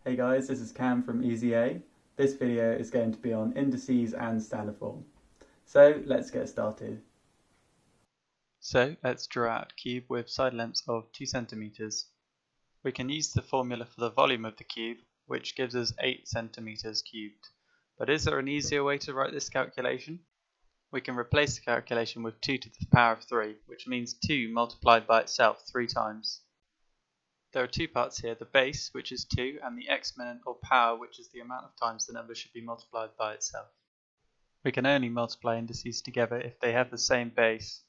Hey guys, this is Cam from EasyA. This video is going to be on indices and standard form. So let's get started. So let's draw out a cube with side lengths of 2 centimeters. We can use the formula for the volume of the cube, which gives us 8 centimeters cubed. But is there an easier way to write this calculation? We can replace the calculation with 2 to the power of 3, which means 2 multiplied by itself 3 times. There are two parts here, the base, which is 2, and the exponent or power, which is the amount of times the number should be multiplied by itself. We can only multiply indices together if they have the same base.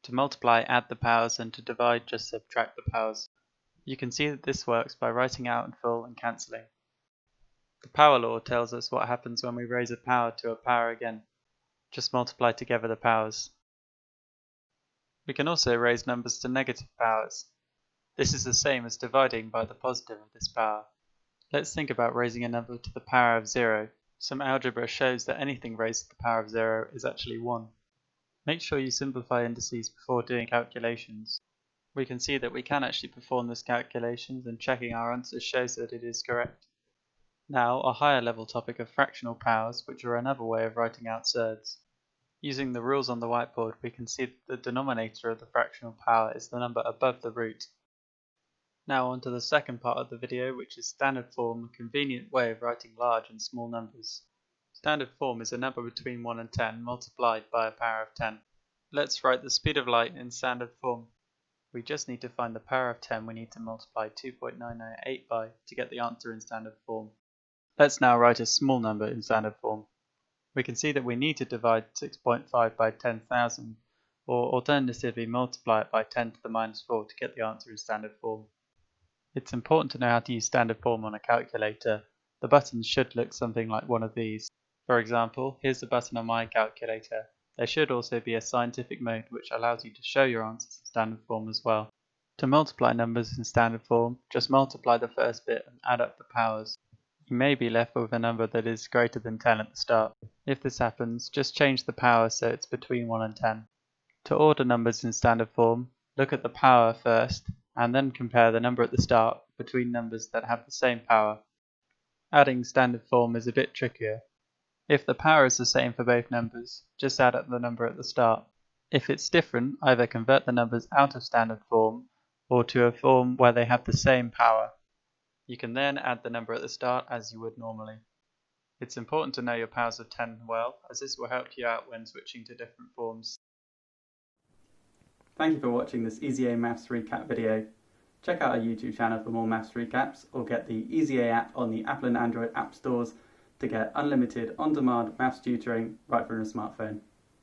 To multiply, add the powers, and to divide, just subtract the powers. You can see that this works by writing out in full and cancelling. The power law tells us what happens when we raise a power to a power again. Just multiply together the powers. We can also raise numbers to negative powers. This is the same as dividing by the positive of this power. Let's think about raising a number to the power of 0. Some algebra shows that anything raised to the power of 0 is actually 1. Make sure you simplify indices before doing calculations. We can see that we can actually perform this calculation, and checking our answers shows that it is correct. Now, a higher level topic of fractional powers, which are another way of writing out surds. Using the rules on the whiteboard, we can see that the denominator of the fractional power is the number above the root. Now on to the second part of the video, which is standard form, a convenient way of writing large and small numbers. Standard form is a number between 1 and 10 multiplied by a power of 10. Let's write the speed of light in standard form. We just need to find the power of 10 we need to multiply 2.998 by to get the answer in standard form. Let's now write a small number in standard form. We can see that we need to divide 6.5 by 10,000, or alternatively multiply it by 10 to the minus 4 to get the answer in standard form. It's important to know how to use standard form on a calculator. The buttons should look something like one of these. For example, here's the button on my calculator. There should also be a scientific mode which allows you to show your answers in standard form as well. To multiply numbers in standard form, just multiply the first bit and add up the powers. You may be left with a number that is greater than 10 at the start. If this happens, just change the power so it's between 1 and 10. To order numbers in standard form, look at the power first, and then compare the number at the start between numbers that have the same power. Adding standard form is a bit trickier. If the power is the same for both numbers, just add up the number at the start. If it's different, either convert the numbers out of standard form or to a form where they have the same power. You can then add the number at the start as you would normally. It's important to know your powers of 10 well, as this will help you out when switching to different forms. Thank you for watching this EasyA Maths recap video. Check out our YouTube channel for more maths recaps, or get the EasyA app on the Apple and Android app stores to get unlimited on-demand maths tutoring right from your smartphone.